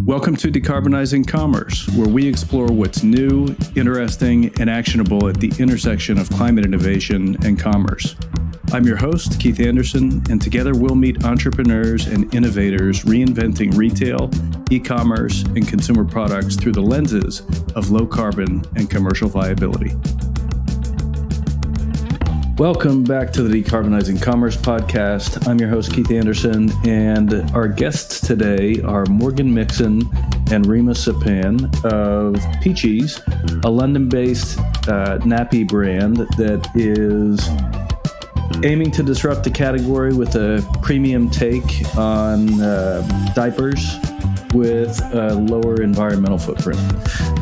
Welcome to Decarbonizing Commerce, where we explore what's new, interesting, and actionable at the intersection of climate innovation and commerce. I'm your host, Keith Anderson, and together we'll meet entrepreneurs and innovators reinventing retail, e-commerce, and consumer products through the lenses of low carbon and commercial viability. Welcome back to the Decarbonizing Commerce Podcast. I'm your host, Keith Anderson, and our guests today are Morgan Mixon and Rima Suppan of Peachies, a London-based Nappy brand that is aiming to disrupt the category with a premium take on diapers with a lower environmental footprint.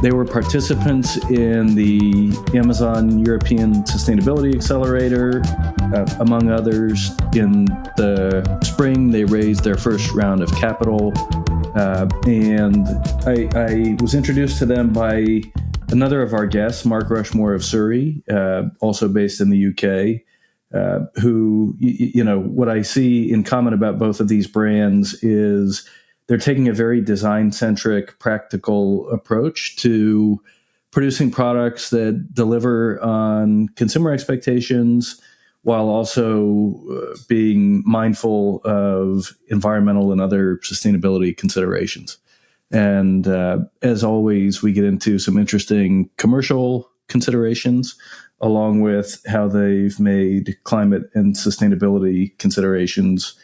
They were participants in the Amazon European Sustainability Accelerator, among others. In the spring, they raised their first round of capital, and I was introduced to them by another of our guests, Mark Rushmore of Surrey, also based in the UK, who, what I see in common about both of these brands is they're taking a very design-centric, practical approach to producing products that deliver on consumer expectations while also being mindful of environmental and other sustainability considerations. And as always, we get into some interesting commercial considerations along with how they've made climate and sustainability considerations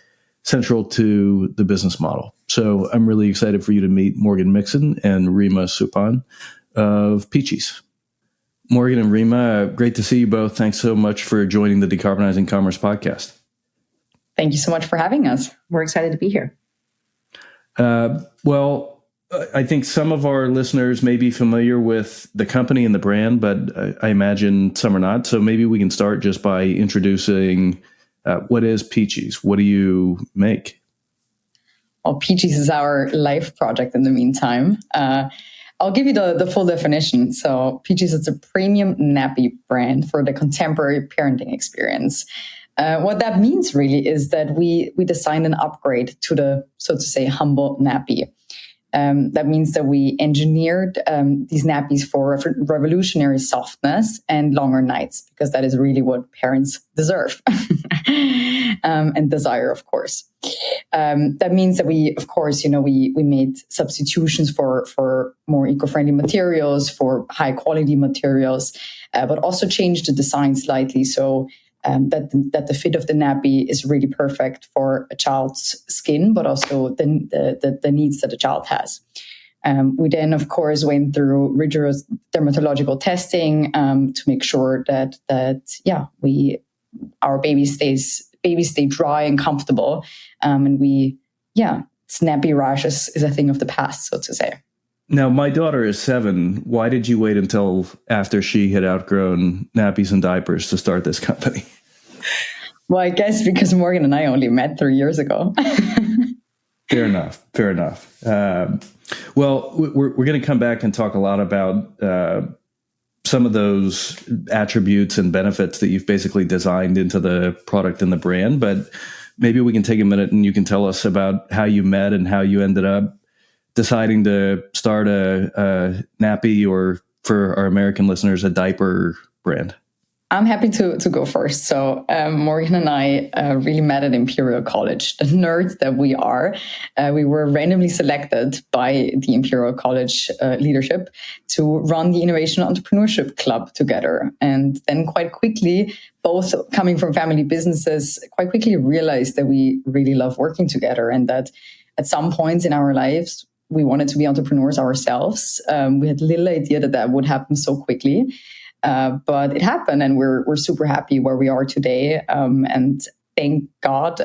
central to the business model. So I'm really excited for you to meet Morgan Mixon and Rima Suppan of Peachies. Morgan and Rima, great to see you both. Thanks so much for joining the Decarbonizing Commerce Podcast. Thank you so much for having us. We're excited to be here. Well, I think some of our listeners may be familiar with the company and the brand, but I imagine some are not. So maybe we can start just by introducing what is Peachies? What do you make? Well, Peachies is our life project in the meantime. I'll give you the full definition. So Peachies is a premium nappy brand for the contemporary parenting experience. What that means really is that we designed an upgrade to the, so to say, humble nappy. That means that we engineered these nappies for revolutionary softness and longer nights, because that is really what parents deserve and desire, of course. That means that we, of course, we made substitutions for more eco-friendly materials, for high-quality materials, but also changed the design slightly so that the fit of the nappy is really perfect for a child's skin, but also the needs that a child has. We then, of course, went through rigorous dermatological testing to make sure that our babies stay dry and comfortable, and nappy rash is a thing of the past, so to say. Now, my daughter is 7. Why did you wait until after she had outgrown nappies and diapers to start this company? Well, I guess because Morgan and I only met 3 years ago. Fair enough. Well, we're going to come back and talk a lot about some of those attributes and benefits that you've basically designed into the product and the brand. But maybe we can take a minute and you can tell us about how you met and how you ended up deciding to start a nappy, or for our American listeners, a diaper brand. I'm happy to go first. So Morgan and I really met at Imperial College, the nerds that we are. We were randomly selected by the Imperial College leadership to run the Innovation Entrepreneurship Club together. And then quite quickly, both coming from family businesses, quite quickly realized that we really love working together, and that at some points in our lives, we wanted to be entrepreneurs ourselves. We had little idea that would happen so quickly, but it happened, and we're super happy where we are today. And thank God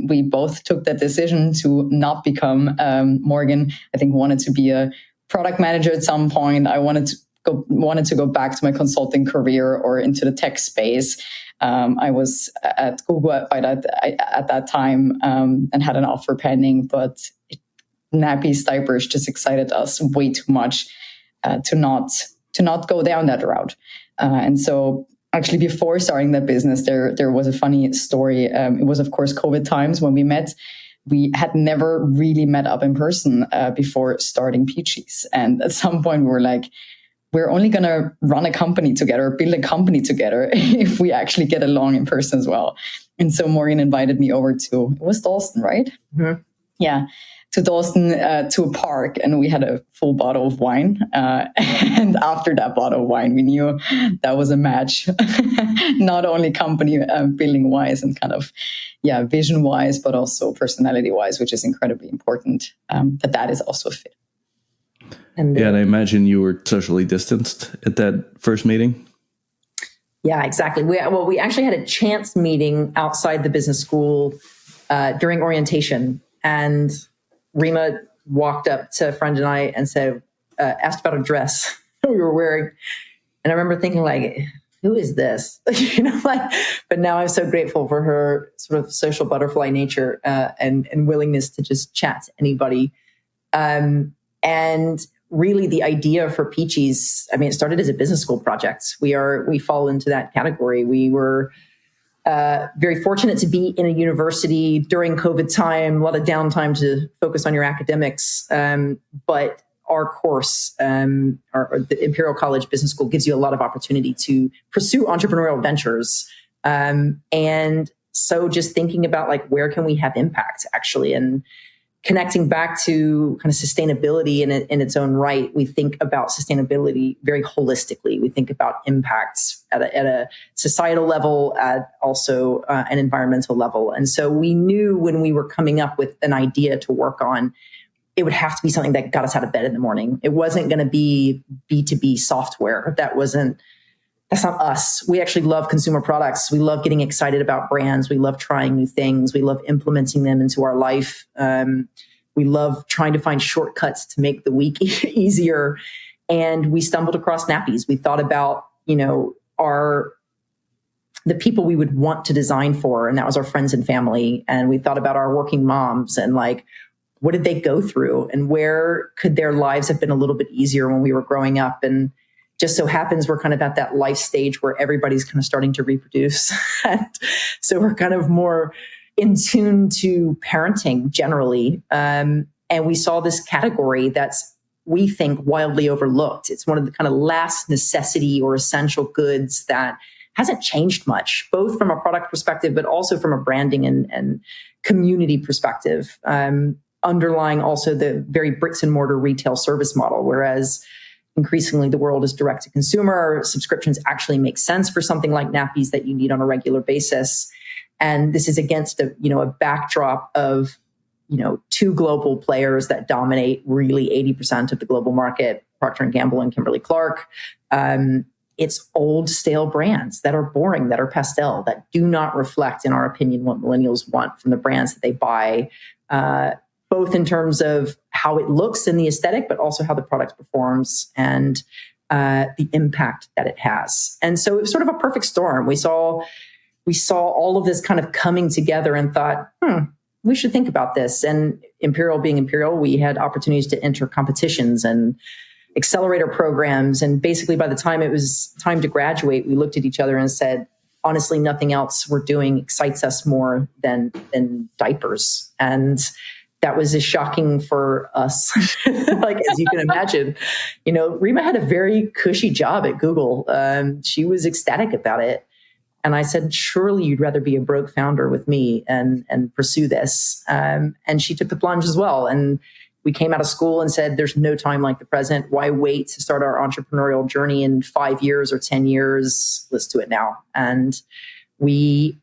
we both took that decision to not become Morgan. I think wanted to be a product manager at some point. I wanted to go back to my consulting career or into the tech space. I was at Google at that time and had an offer pending, but nappies, diapers just excited us way too much to not go down that route. And so actually before starting that business, there was a funny story. It was, of course, COVID times when we met. we had never really met up in person before starting Peachies. And at some point we were like, we're only going to run a company together, build a company together if we actually get along in person as well. And so Morgan invited me over to, it was Dalston, right? Mm-hmm. Yeah, to Dalston, to a park, and we had a full bottle of wine. And after that bottle of wine, we knew that was a match, not only company building wise and kind of, vision wise, but also personality wise, which is incredibly important, that is also a fit. And I imagine you were socially distanced at that first meeting. Yeah, exactly. We actually had a chance meeting outside the business school during orientation, and Rima walked up to a friend and I and said, asked about a dress that we were wearing. And I remember thinking, like, who is this? But now I'm so grateful for her sort of social butterfly nature and willingness to just chat to anybody. And really the idea for Peachies, it started as a business school project. We fall into that category. We were very fortunate to be in a university during COVID time, a lot of downtime to focus on your academics. But our course, the Imperial College Business School, gives you a lot of opportunity to pursue entrepreneurial ventures. And so just thinking about like, where can we have impact actually? And connecting back to kind of sustainability in its own right, we think about sustainability very holistically. We think about impacts at a societal level, at also an environmental level. And so we knew when we were coming up with an idea to work on, it would have to be something that got us out of bed in the morning. It wasn't going to be B2B software. That's not us. We actually love consumer products. We love getting excited about brands. We love trying new things. We love implementing them into our life. We love trying to find shortcuts to make the week easier. And we stumbled across Nappies. We thought about, the people we would want to design for, and that was our friends and family. And we thought about our working moms and like, what did they go through? And where could their lives have been a little bit easier when we were growing up? And just so happens we're kind of at that life stage where everybody's kind of starting to reproduce. And so we're kind of more in tune to parenting generally. And we saw this category that's, we think, wildly overlooked. It's one of the kind of last necessity or essential goods that hasn't changed much, both from a product perspective, but also from a branding and community perspective. Underlying also the very bricks and mortar retail service model, whereas increasingly the world is direct to consumer. Subscriptions actually make sense for something like Nappies that you need on a regular basis. And this is against a backdrop of, two global players that dominate really 80% of the global market, Procter & Gamble and Kimberly-Clark. It's old, stale brands that are boring, that are pastel, that do not reflect, in our opinion, what millennials want from the brands that they buy, both in terms of how it looks in the aesthetic, but also how the product performs and the impact that it has. And so it was sort of a perfect storm. We saw all of this kind of coming together and thought, we should think about this. And Imperial being Imperial, we had opportunities to enter competitions and accelerator programs. And basically by the time it was time to graduate, we looked at each other and said, honestly, nothing else we're doing excites us more than diapers. And that was as shocking for us, like, as you can imagine. Rima had a very cushy job at Google. She was ecstatic about it. And I said, surely you'd rather be a broke founder with me and pursue this. And she took the plunge as well. And we came out of school and said, there's no time like the present. Why wait to start our entrepreneurial journey in 5 years or 10 years? Let's do it now. And we,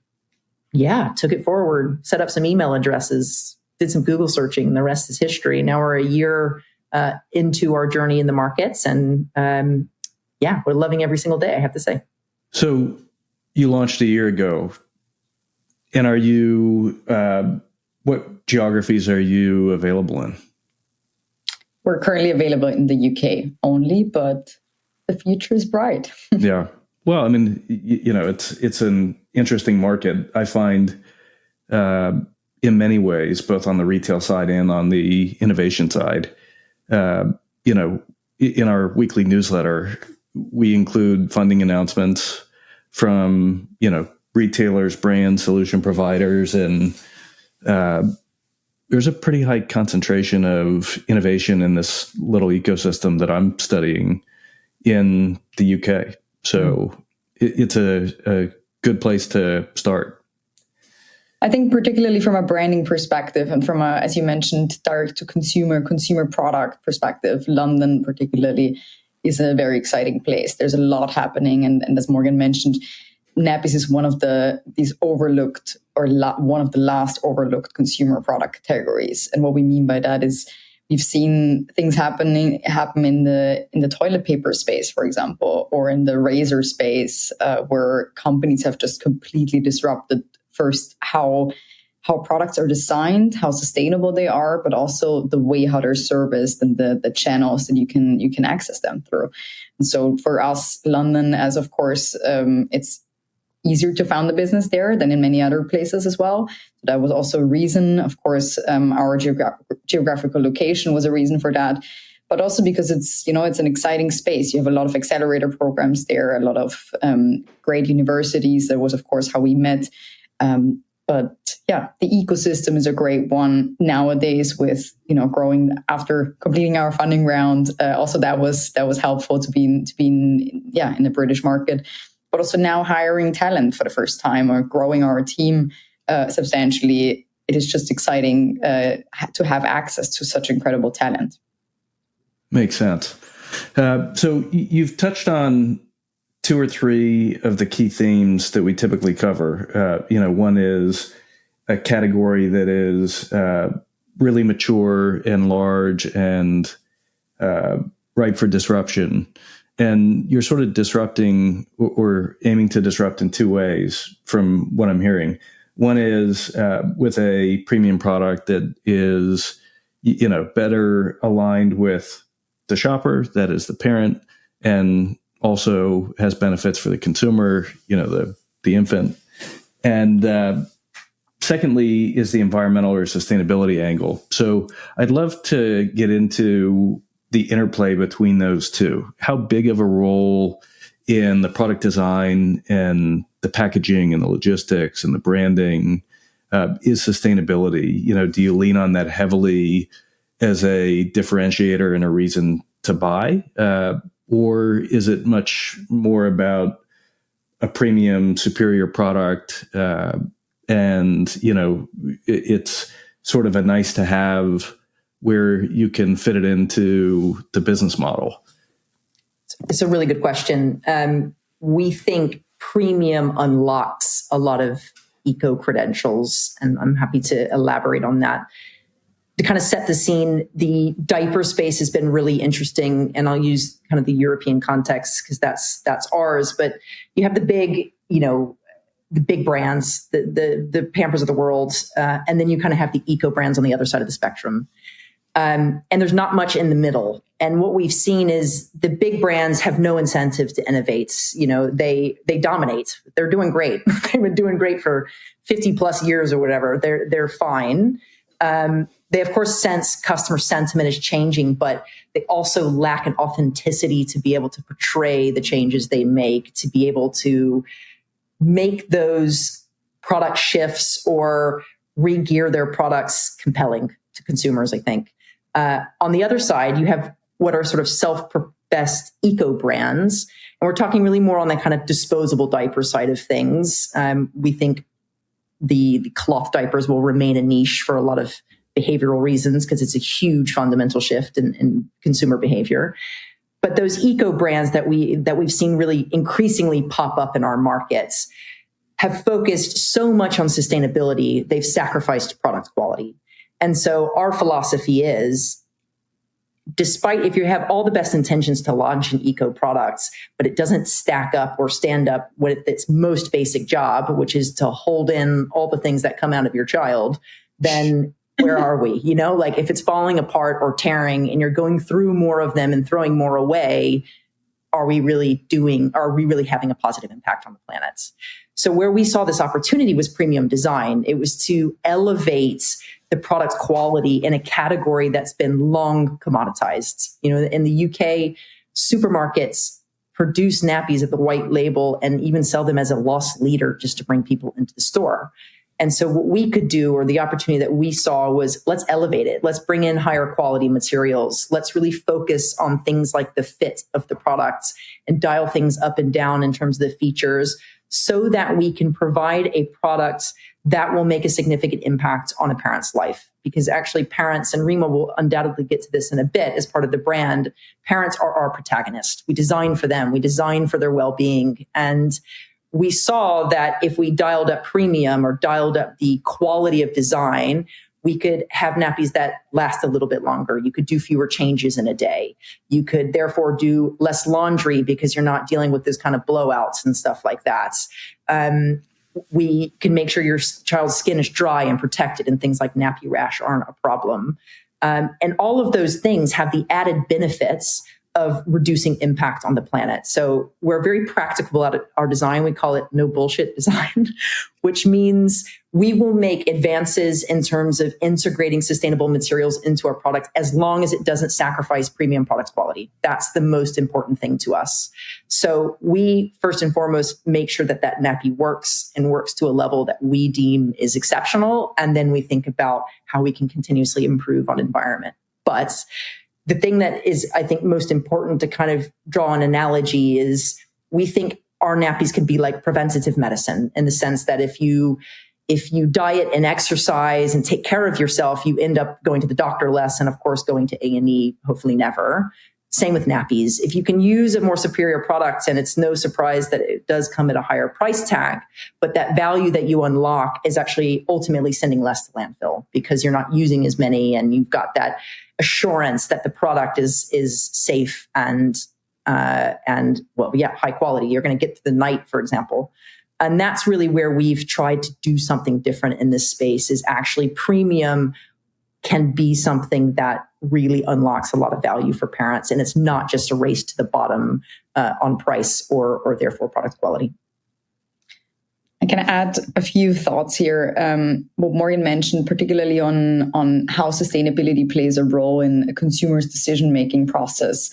took it forward, set up some email addresses, did some Google searching. The rest is history. Now we're a year into our journey in the markets. And we're loving every single day, I have to say. So you launched a year ago. And are you, what geographies are you available in? We're currently available in the UK only, but the future is bright. Yeah. Well, it's an interesting market. I find in many ways, both on the retail side and on the innovation side. In our weekly newsletter, we include funding announcements from, retailers, brands, solution providers, and there's a pretty high concentration of innovation in this little ecosystem that I'm studying in the UK. So it's a good place to start. I think particularly from a branding perspective and from a, as you mentioned, direct to consumer product perspective, London particularly is a very exciting place. There's a lot happening. And as Morgan mentioned, nappies is one of these overlooked one of the last overlooked consumer product categories. And what we mean by that is we've seen things happen in the toilet paper space, for example, or in the razor space, where companies have just completely disrupted first how products are designed, how sustainable they are, but also the way how they're serviced and the channels that you can access them through. And so for us, London, as of course, it's easier to found a business there than in many other places as well. So that was also a reason. Of course, our geographical location was a reason for that, but also because it's an exciting space. You have a lot of accelerator programs there, a lot of great universities. That was, of course, how we met. But yeah, the ecosystem is a great one nowadays with, growing after completing our funding round. Also, that was helpful to be in the British market, but also now hiring talent for the first time or growing our team substantially. It is just exciting to have access to such incredible talent. Makes sense. So you've touched on two or three of the key themes that we typically cover. One is a category that is really mature and large and ripe for disruption. And you're sort of disrupting or aiming to disrupt in two ways from what I'm hearing. One is with a premium product that is, better aligned with the shopper, that is the parent, and also has benefits for the consumer, the infant. And secondly is the environmental or sustainability angle. So I'd love to get into the interplay between those two. How big of a role in the product design and the packaging and the logistics and the branding is sustainability? Do you lean on that heavily as a differentiator and a reason to buy? Or is it much more about a premium, superior product, and it's sort of a nice to have where you can fit it into the business model? It's a really good question. We think premium unlocks a lot of eco credentials, and I'm happy to elaborate on that. To kind of set the scene, the diaper space has been really interesting, and I'll use kind of the European context because that's ours. But you have the big, the big brands, the Pampers of the world, and then you kind of have the eco brands on the other side of the spectrum. And there's not much in the middle. And what we've seen is the big brands have no incentive to innovate. They dominate. They're doing great. They've been doing great for 50 plus years or whatever. They're fine. They, of course, sense customer sentiment is changing, but they also lack an authenticity to be able to portray the changes they make, to be able to make those product shifts or re-gear their products compelling to consumers, I think. On the other side, you have what are sort of self-professed eco brands. And we're talking really more on the kind of disposable diaper side of things. We think the cloth diapers will remain a niche for a lot of behavioral reasons because it's a huge fundamental shift in consumer behavior. But those eco brands that we've seen really increasingly pop up in our markets have focused so much on sustainability, they've sacrificed product quality. And so our philosophy is, despite if you have all the best intentions to launch an eco product, but it doesn't stack up or stand up with its most basic job, which is to hold in all the things that come out of your child, then where are we? Like if it's falling apart or tearing and you're going through more of them and throwing more away, are we really having a positive impact on the planet? So where we saw this opportunity was premium design. It was to elevate the product quality in a category that's been long commoditized. In the UK, supermarkets produce nappies at the white label and even sell them as a loss leader just to bring people into the store. And so what we could do, or the opportunity that we saw, was let's elevate it. Let's bring in higher quality materials. Let's really focus on things like the fit of the products and dial things up and down in terms of the features so that we can provide a product that will make a significant impact on a parent's life. Because actually parents, and Rima will undoubtedly get to this in a bit as part of the brand, parents are our protagonist. We design for them. We design for their well-being. And we saw that if we dialed up premium or dialed up the quality of design, we could have nappies that last a little bit longer. You could do fewer changes in a day. You could therefore do less laundry because you're not dealing with those kind of blowouts and stuff like that. We can make sure your child's skin is dry and protected, and things like nappy rash aren't a problem. And all of those things have the added benefits of reducing impact on the planet. So we're very practical at our design. We call it no bullshit design, which means we will make advances in terms of integrating sustainable materials into our product as long as it doesn't sacrifice premium product quality. That's the most important thing to us. So we first and foremost make sure that that nappy works and works to a level that we deem is exceptional. And then we think about how we can continuously improve on environment. But the thing that is, I think, most important to kind of draw an analogy is we think our nappies could be like preventative medicine, in the sense that if you diet and exercise and take care of yourself, you end up going to the doctor less, and of course going to A&E, hopefully never. Same with nappies. If you can use a more superior product, and it's no surprise that it does come at a higher price tag, but that value that you unlock is actually ultimately sending less to landfill because you're not using as many, and you've got that assurance that the product is safe and high quality. You're going to get through the night, for example. And that's really where we've tried to do something different in this space, is actually premium can be something that really unlocks a lot of value for parents. And it's not just a race to the bottom on price or therefore product quality. I can add a few thoughts here. What Morgan mentioned, particularly on how sustainability plays a role in a consumer's decision-making process.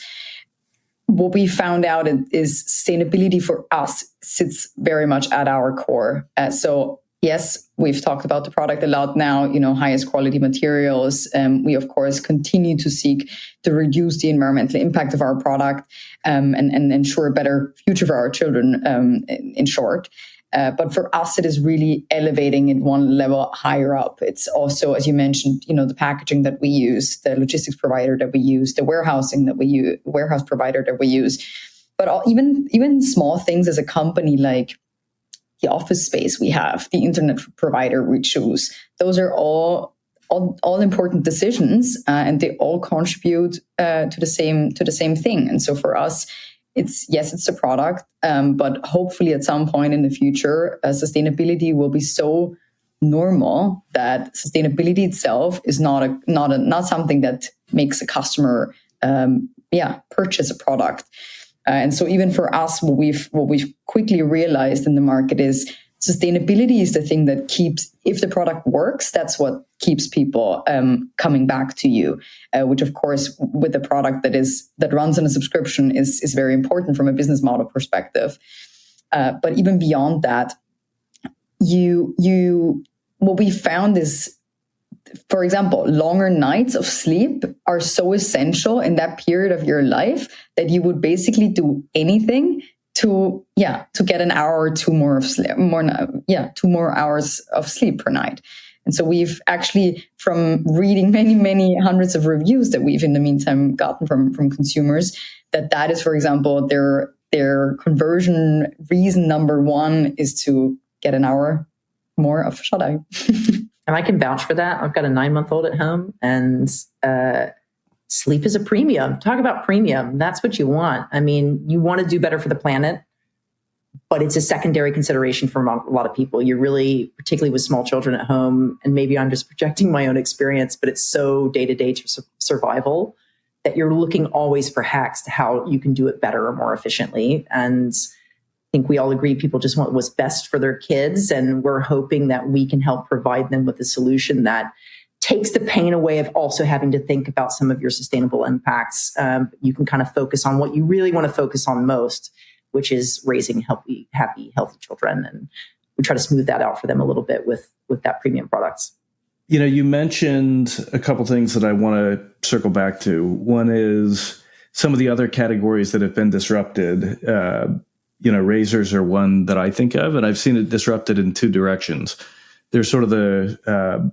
What we found out is sustainability for us sits very much at our core. So yes, we've talked about the product a lot now, highest quality materials. We, of course, continue to seek to reduce the environmental impact of our product and ensure a better future for our children, in short. But for us, it is really elevating it one level higher up. It's also, as you mentioned, the packaging that we use, the logistics provider that we use, the warehouse provider that we use. But even small things as a company, like the office space we have, the internet provider we choose, those are all important decisions, and they all contribute to the same thing. And so for us, it's a product, but hopefully at some point in the future, sustainability will be so normal that sustainability itself is not something that makes a customer purchase a product. And so even for us, what we've quickly realized in the market is sustainability is the thing that keeps, if the product works, that's what keeps people coming back to you, which of course with a product that runs on a subscription is very important from a business model perspective. But even beyond that, what we found is, for example, longer nights of sleep are so essential in that period of your life that you would basically do anything to get an hour or two more of sleep, 2 more hours of sleep per night. And so we've actually, from reading many hundreds of reviews that we've in the meantime gotten from consumers, that is, for example, their conversion reason number one is to get an hour more of shut-eye. And I can vouch for that. I've got a 9-month-old at home, and sleep is a premium. Talk about premium. That's what you want. I mean, you want to do better for the planet, but it's a secondary consideration for a lot of people. You're really, particularly with small children at home, and maybe I'm just projecting my own experience, but it's so day-to-day to survival that you're looking always for hacks to how you can do it better or more efficiently. And I think we all agree people just want what's best for their kids, and we're hoping that we can help provide them with a solution that takes the pain away of also having to think about some of your sustainable impacts. You can kind of focus on what you really want to focus on most, which is raising happy, healthy children. And we try to smooth that out for them a little bit with that premium products. You mentioned a couple things that I want to circle back to. One is some of the other categories that have been disrupted. Razors are one that I think of, and I've seen it disrupted in two directions. There's sort of the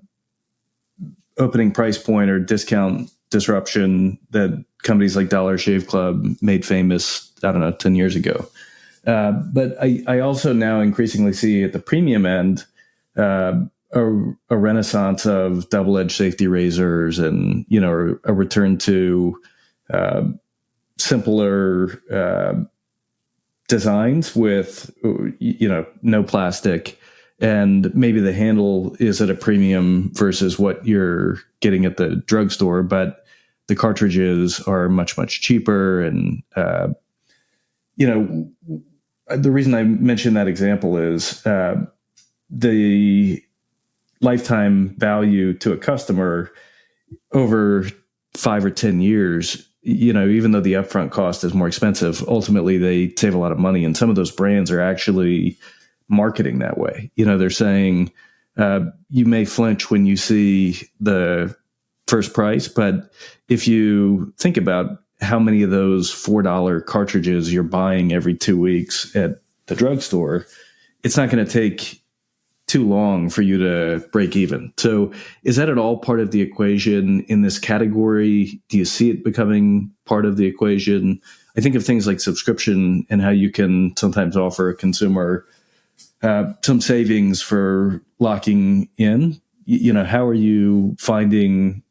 opening price point or discount disruption that companies like Dollar Shave Club made famous, 10 years ago. But I also now increasingly see at the premium end a renaissance of double-edged safety razors and, a return to simpler designs with, no plastic. And maybe the handle is at a premium versus what you're getting at the drugstore, but the cartridges are much, much cheaper. And, the reason I mention that example is the lifetime value to a customer over 5 or 10 years, even though the upfront cost is more expensive, ultimately they save a lot of money. And some of those brands are actually marketing that way. They're saying you may flinch when you see the first price, but if you think about how many of those $4 cartridges you're buying every 2 weeks at the drugstore, it's not going to take too long for you to break even. So is that at all part of the equation in this category? Do you see it becoming part of the equation? I think of things like subscription and how you can sometimes offer a consumer some savings for locking in. How are you finding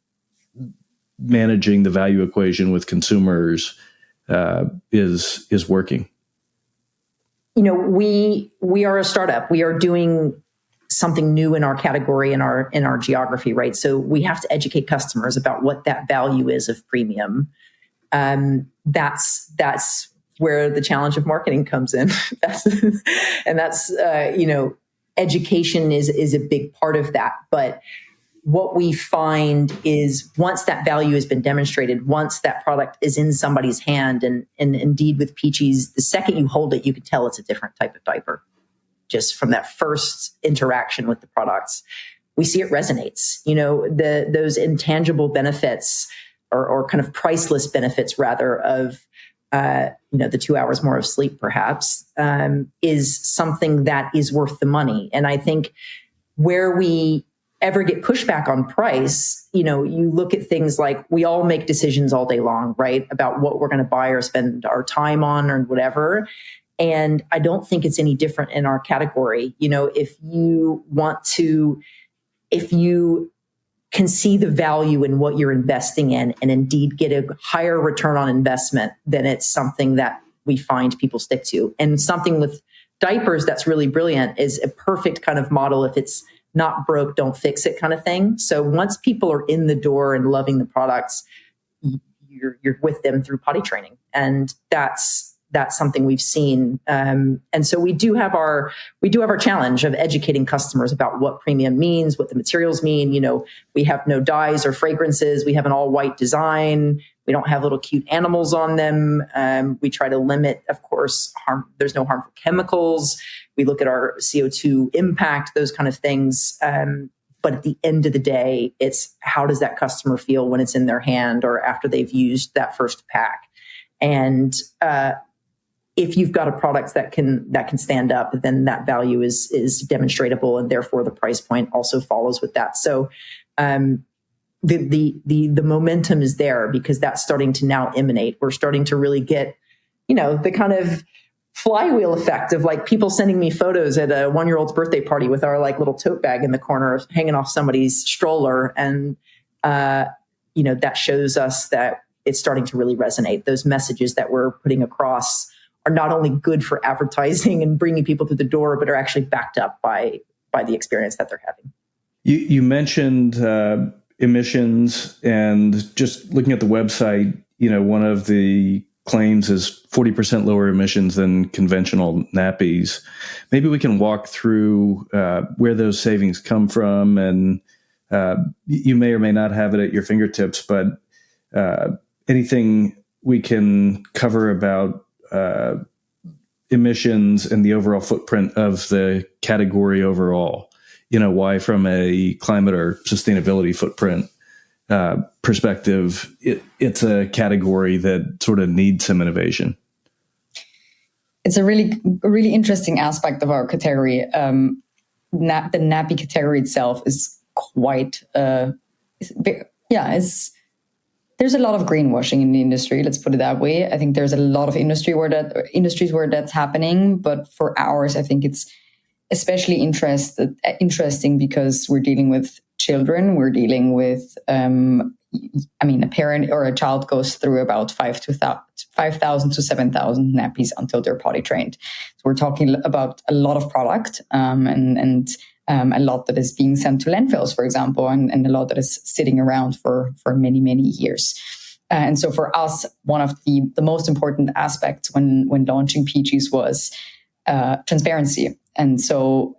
managing the value equation with consumers is working? We are a startup. We are doing something new in our category, in our geography, right? So we have to educate customers about what that value is of premium. That's where the challenge of marketing comes in. Education is a big part of that. But what we find is once that value has been demonstrated, once that product is in somebody's hand, and indeed with Peachies, the second you hold it, you can tell it's a different type of diaper. Just from that first interaction with the products, we see it resonates. Those intangible benefits or kind of priceless benefits rather of the 2 hours more of sleep perhaps is something that is worth the money. And I think where we ever get pushback on price, you look at things like we all make decisions all day long, right? About what we're going to buy or spend our time on or whatever. And I don't think it's any different in our category. If you can see the value in what you're investing in and indeed get a higher return on investment, then it's something that we find people stick to. And something with diapers that's really brilliant is a perfect kind of model. If it's not broke, don't fix it kind of thing. So once people are in the door and loving the products, you're with them through potty training. And that's something we've seen. And so we do have our challenge of educating customers about what premium means, what the materials mean. We have no dyes or fragrances. We have an all white design. We don't have little cute animals on them. We try to limit, of course, there's no harmful chemicals. We look at our CO2 impact, those kind of things. But at the end of the day, it's how does that customer feel when it's in their hand or after they've used that first pack? And if you've got a product that can stand up, then that value is demonstratable, and therefore the price point also follows with that. So the momentum is there because that's starting to now emanate. We're starting to really get, the kind of flywheel effect of like people sending me photos at a 1-year-old's birthday party with our like little tote bag in the corner hanging off somebody's stroller. And, that shows us that it's starting to really resonate. Those messages that we're putting across are not only good for advertising and bringing people to the door, but are actually backed up by the experience that they're having. You mentioned emissions, and just looking at the website, one of the claims is 40% lower emissions than conventional nappies. Maybe we can walk through where those savings come from, and you may or may not have it at your fingertips, but anything we can cover about emissions and the overall footprint of the category overall? Why from a climate or sustainability footprint perspective, it's a category that sort of needs some innovation? It's a really interesting aspect of our category. The nappy category itself is quite, there's a lot of greenwashing in the industry. Let's put it that way. I think there's a lot of industries where that's happening, but for ours, I think it's especially interesting because we're dealing with children. We're dealing with, a parent or a child goes through about 5,000 to 7,000 nappies until they're potty trained. So we're talking about a lot of product and a lot that is being sent to landfills, for example, and a lot that is sitting around for many, many years. And so for us, one of the most important aspects when launching Peachies was transparency. And so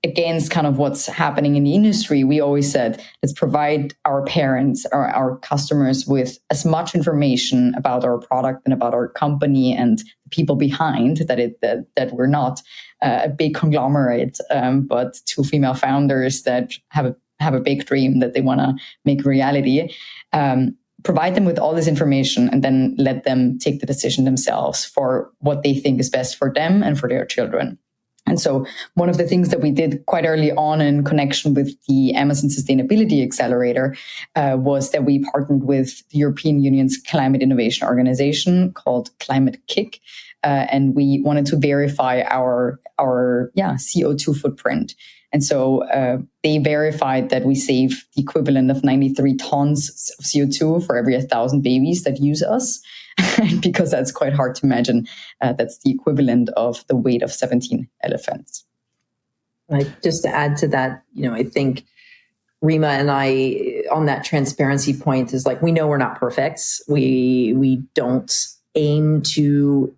against kind of what's happening in the industry, we always said, let's provide our parents or our customers with as much information about our product and about our company and the people behind that we're not a big conglomerate, but two female founders that have a big dream that they want to make reality. Provide them with all this information and then let them take the decision themselves for what they think is best for them and for their children. And so one of the things that we did quite early on in connection with the Amazon Sustainability Accelerator was that we partnered with the European Union's climate innovation organization called Climate Kick. And we wanted to verify our CO2 footprint. And so they verified that we save the equivalent of 93 tons of CO2 for every 1,000 babies that use us. Because that's quite hard to imagine. That's the equivalent of the weight of 17 elephants. Just to add to that, I think Rima and I, on that transparency point, is like, we know we're not perfect. We don't aim to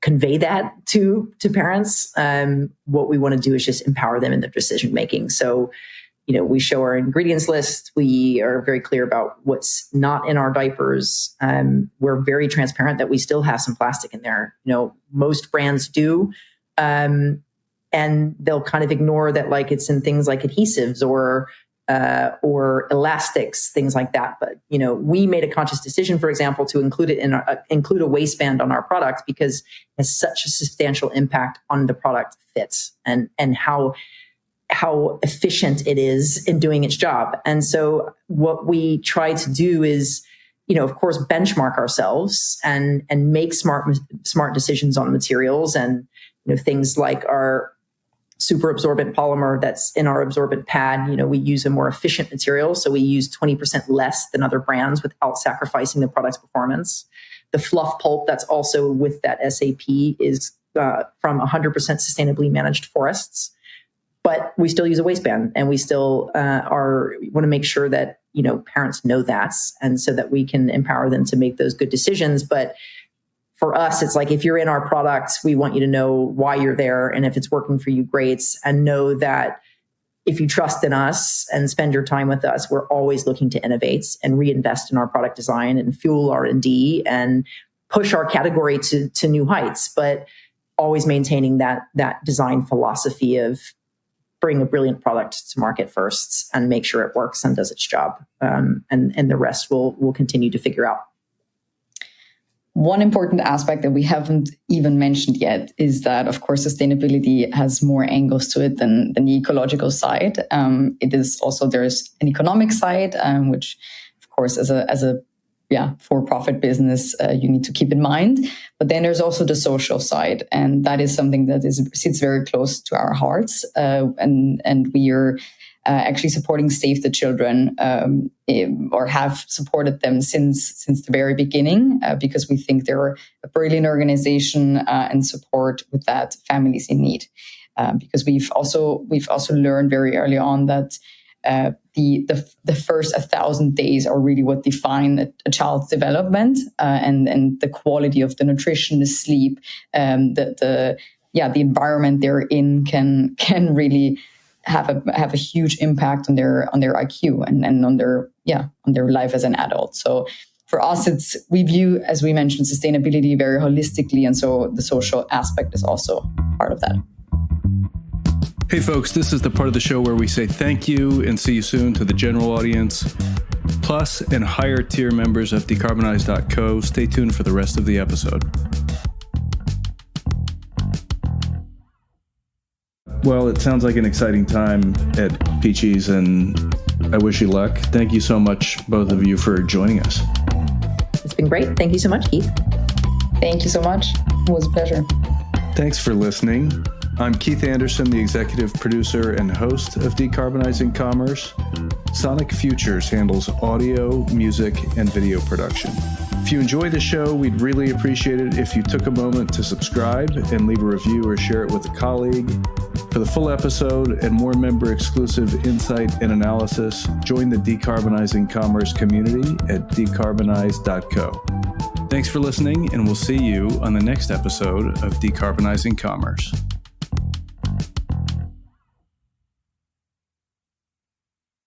convey that to parents. What we want to do is just empower them in their decision making. So, we show our ingredients list. We are very clear about what's not in our diapers. We're very transparent that we still have some plastic in there. Most brands do. And they'll kind of ignore that, like it's in things like adhesives or elastics, things like that. But, we made a conscious decision, for example, to include it include a waistband on our product because it has such a substantial impact on the product fit and how efficient it is in doing its job. And so what we try to do is, of course, benchmark ourselves and make smart decisions on materials and, things like our super absorbent polymer that's in our absorbent pad. We use a more efficient material. So we use 20% less than other brands without sacrificing the product's performance. The fluff pulp that's also with that SAP is from 100% sustainably managed forests. But we still use a waistband, and we still want to make sure that parents know that, and so that we can empower them to make those good decisions. But for us, it's like, if you're in our products, we want you to know why you're there, and if it's working for you, great, and know that if you trust in us and spend your time with us, we're always looking to innovate and reinvest in our product design and fuel R&D and push our category to new heights, but always maintaining that design philosophy of bring a brilliant product to market first and make sure it works and does its job. And the rest we'll continue to figure out. One important aspect that we haven't even mentioned yet is that, of course, sustainability has more angles to it than the ecological side. It is also, there's an economic side, which, of course, as a for-profit business, you need to keep in mind. But then there's also the social side, and that is something that sits very close to our hearts. And we are actually supporting Save the Children, or have supported them since the very beginning, because we think they're a brilliant organization and support with that families in need. Because we've also learned very early on that the first 1,000 days are really what define a child's development, and the quality of the nutrition, the sleep, the environment they're in can really have a huge impact on their IQ and on their life as an adult. So for us, we view, as we mentioned, sustainability very holistically. And so the social aspect is also part of that. Hey folks, this is the part of the show where we say thank you and see you soon to the general audience, plus and higher tier members of Decarbonize.co. Stay tuned for the rest of the episode. Well, it sounds like an exciting time at Peachies, and I wish you luck. Thank you so much, both of you, for joining us. It's been great. Thank you so much, Keith. Thank you so much. It was a pleasure. Thanks for listening. I'm Keith Anderson, the executive producer and host of Decarbonizing Commerce. Sonic Futures handles audio, music, and video production. If you enjoy the show, we'd really appreciate it if you took a moment to subscribe and leave a review or share it with a colleague. For the full episode and more member-exclusive insight and analysis, join the Decarbonizing Commerce community at decarbonize.co. Thanks for listening, and we'll see you on the next episode of Decarbonizing Commerce.